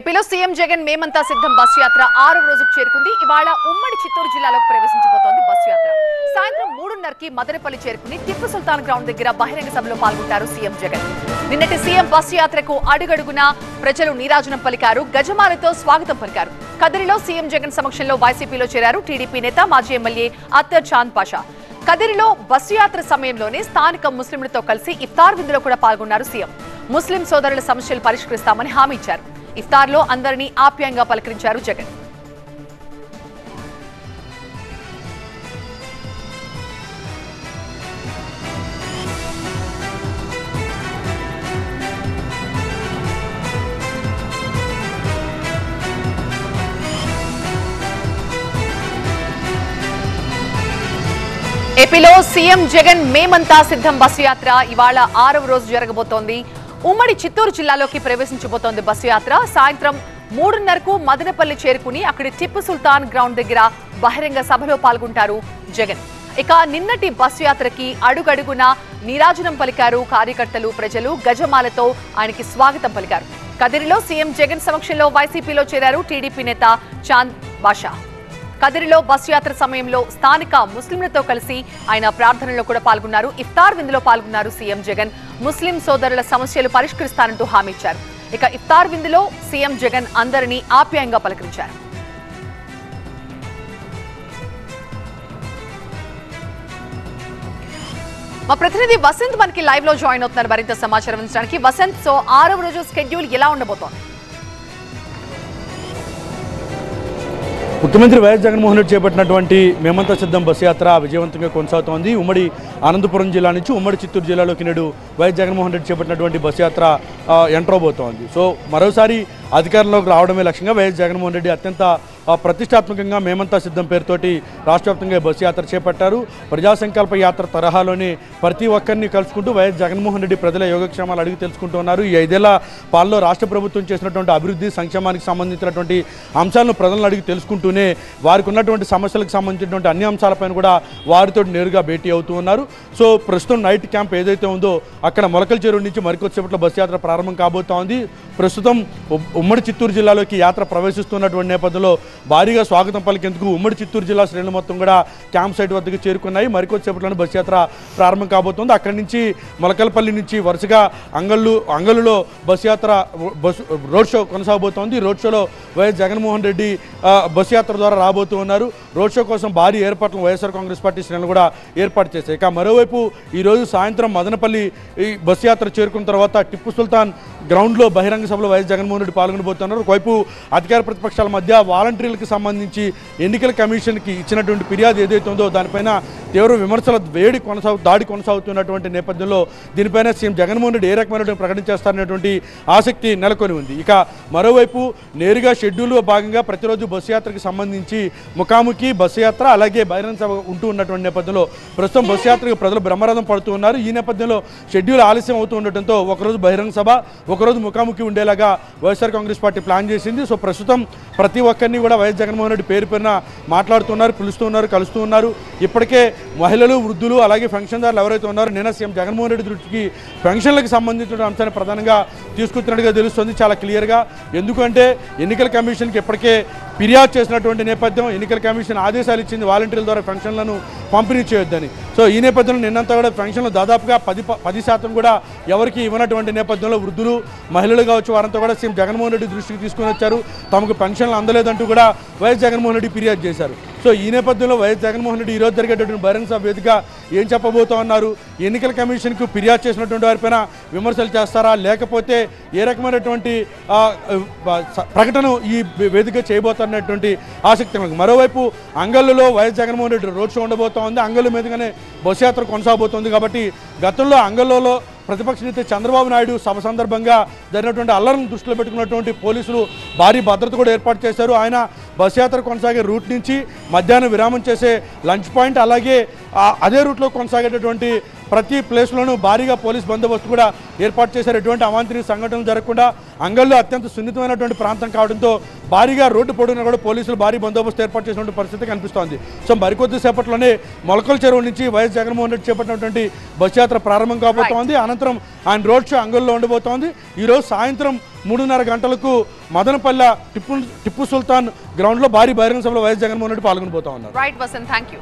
ఏపీలో సీఎం జగన్ మేమంతా సిద్ధం బస్సు యాత్ర 6వ రోజుకు చేరుకుంది. ఇవాళ ఉమ్మడి చిత్తూరు జిల్లాలోకి ప్రవేశించబోతోంది బస్సు యాత్ర. సాయంత్రం 3:30కి మదనపల్లి చేరుకుని టిప్పు సుల్తాన్ గ్రౌండ్ దగ్గర బహిరంగ సభలో పాల్గొంటారు సీఎం జగన్. నిన్నటి సీఎం బస్సు యాత్రకు అడుగడుగునా ప్రజలు నీరాజనం పలికారు, గజమాలతో స్వాగతం పలికారు. కదిరిలో సీఎం జగన్ సమక్షంలో వైసీపీలో చేరారు టీడీపీ నేత మాజీ ఎమ్మెల్యే అత్తర్ చాంద్ పాషా. కదిరిలో బస్సు యాత్ర సమయంలోనే స్థానిక ముస్లింలతో కలిసి ఇఫ్తార్ విందులో కూడా పాల్గొన్నారు సీఎం. ముస్లిం సోదరుల సమస్యలు పరిష్కరిస్తామని హామీ ఇచ్చారు. ఇఫ్తార్లో అందరినీ ఆప్యాయంగా పలకరించారు జగన్. ఏపీలో సీఎం జగన్ మేమంతా సిద్ధం బస్సు యాత్ర ఇవాళ 6వ రోజు జరగబోతోంది. ఉమ్మడి చిత్తూరు జిల్లాలోకి ప్రవేశించబోతోంది బస్సు యాత్ర. సాయంత్రం 3:30కు మదనపల్లి చేరుకుని అక్కడి టిప్పు సుల్తాన్ గ్రౌండ్ దగ్గర బహిరంగ సభలో పాల్గొంటారు జగన్. ఇక నిన్నటి బస్సు యాత్రకి అడుగడుగునా నీరాజనం పలికారు కార్యకర్తలు, ప్రజలు గజమాలతో ఆయనకి స్వాగతం పలికారు. కదిరిలో సీఎం జగన్ సమక్షంలో వైసీపీలో చేరారు టీడీపీ నేత చాంద్ బాషా. కదిరిలో బస్సు యాత్ర సమయంలో స్థానిక ముస్లింలతో కలిసి ఆయన ప్రార్థనలో కూడా పాల్గొన్నారు. ఇఫ్తార్ విందులో పాల్గొన్నారు సీఎం జగన్. ముస్లిం సోదరుల సమస్యలు పరిష్కరిస్తానంటూ హామీ ఇచ్చారు. ఇక ఇఫ్తార్ విందులో సీఎం జగన్ అందరినీ ఆప్యాయంగా పలకరించారు. మా ప్రతినిధి వసంత్ మనకి లైవ్ లో జాయిన్ అవుతున్నారు మరింత సమాచారం అందించడానికి. వసంత్, సో 6వ రోజు షెడ్యూల్ ఎలా ఉండబోతోంది? ముఖ్యమంత్రి వైఎస్ జగన్మోహన్ రెడ్డి చేపట్టినటువంటి మేమంతా సిద్ధం బస్సు యాత్ర విజయవంతంగా కొనసాగుతోంది. ఉమ్మడి అనంతపురం జిల్లా నుంచి ఉమ్మడి చిత్తూరు జిల్లాలోకి నేడు వైఎస్ జగన్మోహన్ రెడ్డి చేపట్టినటువంటి బస్సు యాత్ర ఎంటర్ అవబోతోంది. సో మరోసారి అధికారంలోకి రావడమే లక్ష్యంగా వైఎస్ జగన్మోహన్ రెడ్డి అత్యంత ప్రతిష్టాత్మకంగా మేమంతా సిద్ధం పేరుతోటి రాష్ట్ర వ్యాప్తంగా బస్సు యాత్ర చేపట్టారు. ప్రజా సంకల్ప యాత్ర తరహాలోనే ప్రతి ఒక్కరిని కలుసుకుంటూ వైఎస్ జగన్మోహన్ రెడ్డి ప్రజల యోగక్షేమాలు అడిగి తెలుసుకుంటూ ఉన్నారు. ఈ 5 ఏళ్ల పాలనలో రాష్ట్ర ప్రభుత్వం చేసినటువంటి అభివృద్ధి సంక్షేమానికి సంబంధించినటువంటి అంశాలను ప్రజలను అడిగి తెలుసుకుంటూనే వారికి ఉన్నటువంటి సమస్యలకు సంబంధించినటువంటి అన్ని అంశాలపైన కూడా వారితో నేరుగా భేటీ అవుతూ ఉన్నారు. సో ప్రస్తుతం నైట్ క్యాంప్ ఏదైతే ఉందో అక్కడ మొలకల చెరువు నుంచి మరికొద్దిసేపట్లో బస్సు యాత్ర ప్రారంభం కాబోతోంది. ప్రస్తుతం ఉమ్మడి చిత్తూరు జిల్లాలోకి యాత్ర ప్రవేశిస్తున్నటువంటి నేపథ్యంలో భారీగా స్వాగతం పలికేందుకు ఉమ్మడి చిత్తూరు జిల్లా శ్రేణులు మొత్తం కూడా క్యాంప్ సైట్ వద్దకు చేరుకున్నాయి. మరికొద్దిసేపట్లోనే బస్సు యాత్ర ప్రారంభం కాబోతోంది. అక్కడి నుంచి మొలకలపల్లి నుంచి వరుసగా అంగళ్ళులో బస్సు యాత్ర రోడ్ షో కొనసాగబోతోంది. రోడ్ షోలో వైఎస్ జగన్మోహన్ రెడ్డి బస్సు యాత్ర ద్వారా రాబోతూ ఉన్నారు. రోడ్ షో కోసం భారీ ఏర్పాట్లను వైఎస్ఆర్ కాంగ్రెస్ పార్టీ శ్రేణులు కూడా ఏర్పాటు చేశాయి. ఇక మరోవైపు ఈరోజు సాయంత్రం మదనపల్లి బస్సు యాత్ర చేరుకున్న తర్వాత టిప్పు సుల్తాన్ గ్రౌండ్లో బహిరంగ సభలో వైఎస్ జగన్మోహన్ రెడ్డి పాల్గొనబోతున్నారు. ఒకవైపు అధికార ప్రతిపక్షాల మధ్య వాలంటీర్లకు సంబంధించి ఎన్నికల కమిషన్కి ఇచ్చినటువంటి ఫిర్యాదు ఏదైతే ఉందో దానిపైన తీవ్ర విమర్శల దాడి కొనసాగుతున్నటువంటి నేపథ్యంలో దీనిపైన సీఎం జగన్మోహన్ రెడ్డి ఏ రకమైనటువంటి ప్రకటన చేస్తారనేటువంటి ఆసక్తి నెలకొని ఉంది. ఇక మరోవైపు నేరుగా షెడ్యూల్లో భాగంగా ప్రతిరోజు బస్సు యాత్రకు సంబంధించి ముఖాముఖి బస్సు యాత్ర అలాగే బహిరంగ సభ ఉంటూ ఉన్నటువంటి నేపథ్యంలో ప్రస్తుతం బస్సు యాత్రకు ప్రజలు బ్రహ్మరథం పడుతూ ఉన్నారు. ఈ నేపథ్యంలో షెడ్యూల్ ఆలస్యం అవుతూ ఉండటంతో ఒకరోజు బహిరంగ సభ ఒకరోజు ముఖాముఖి ఉండేలాగా వైఎస్ఆర్ కాంగ్రెస్ పార్టీ ప్లాన్ చేసింది. సో ప్రస్తుతం ప్రతి ఒక్కరిని కూడా వైఎస్ జగన్మోహన్ రెడ్డి పేరు పేరున మాట్లాడుతున్నారు, పిలుస్తూ ఉన్నారు, కలుస్తూ ఉన్నారు. ఇప్పటికే మహిళలు, వృద్ధులు అలాగే పెన్షన్దారులు ఎవరైతే ఉన్నారో నిన్న సీఎం జగన్మోహన్ రెడ్డి దృష్టికి పెన్షన్లకు సంబంధించిన అంశాన్ని ప్రధానంగా తీసుకొచ్చినట్టుగా తెలుస్తుంది చాలా క్లియర్గా. ఎందుకంటే ఎన్నికల కమిషన్కి ఇప్పటికే ఫిర్యాదు చేసినటువంటి నేపథ్యం, ఎన్నికల కమిషన్ ఆదేశాలు ఇచ్చింది వాలంటీర్ల ద్వారా పెన్షన్లను పంపిణీ చేయొద్దని. సో ఈ నేపథ్యంలో నిన్నంతా కూడా పెన్షన్లు దాదాపుగా 10% కూడా ఎవరికి ఇవ్వనటువంటి నేపథ్యంలో వృద్ధులు, మహిళలు కావచ్చు వారంతా కూడా సీఎం జగన్మోహన్ రెడ్డి దృష్టికి తీసుకుని వచ్చారు. తమకు పెన్షన్లు అందలేదంటూ కూడా వైఎస్ జగన్మోహన్ రెడ్డి ఫిర్యాదు చేశారు. సో ఈ నేపథ్యంలో వైఎస్ జగన్మోహన్ రెడ్డి ఈరోజు జరిగేటటువంటి బహిరంగ సభ వేదిక ఏం చెప్పబోతా ఉన్నారు, ఎన్నికల కమిషన్కు ఫిర్యాదు చేసినటువంటి వారిపైన విమర్శలు చేస్తారా లేకపోతే ఏ రకమైనటువంటి ప్రకటన ఈ వేదిక చేయబోతున్నటువంటి ఆసక్తి. మరోవైపు అంగళ్ళులో వైఎస్ జగన్మోహన్ రెడ్డి రోడ్ షో ఉండబోతా ఉంది. అంగళ్ళు మీదుగానే బస్సు యాత్ర కొనసాగబోతోంది. కాబట్టి గతంలో అంగళ్ళలో ప్రతిపక్ష నేత చంద్రబాబు నాయుడు సభ సందర్భంగా జరిగినటువంటి అల్లర్లను దృష్టిలో పెట్టుకున్నటువంటి పోలీసులు భారీ భద్రత కూడా ఏర్పాటు చేశారు. ఆయన బస్సు యాత్ర కొనసాగే రూట్ నుంచి మధ్యాహ్నం విరామం చేసే లంచ్ పాయింట్ అలాగే అదే రూట్లో కొనసాగేటటువంటి ప్రతి ప్లేస్లోనూ భారీగా పోలీస్ బందోబస్తు కూడా ఏర్పాటు చేశారు. ఎటువంటి అవాంఛనీయ సంఘటనలు జరగకుండా అంగల్లో అత్యంత సున్నితమైనటువంటి ప్రాంతం కావడంతో భారీగా రోడ్డు పొడవునా కూడా పోలీసులు భారీ బందోబస్తు ఏర్పాటు చేసినటువంటి పరిస్థితి కనిపిస్తోంది. సో మరికొద్ది సేపట్లోనే మొలకల చెరువు నుంచి వైఎస్ జగన్మోహన్ రెడ్డి చేపట్టినటువంటి బస్ యాత్ర ప్రారంభం కాబోతోంది. అనంతరం ఆయన రోడ్ షో అంగల్లో ఉండబోతోంది. ఈరోజు సాయంత్రం 3:30 గంటలకు మదనపల్లె టిప్పు సుల్తాన్ గ్రౌండ్లో భారీ బహిరంగ సభలో వైఎస్ జగన్మోహన్ రెడ్డి పాల్గొనబోతా ఉన్నారు. Right Vasant, thank you.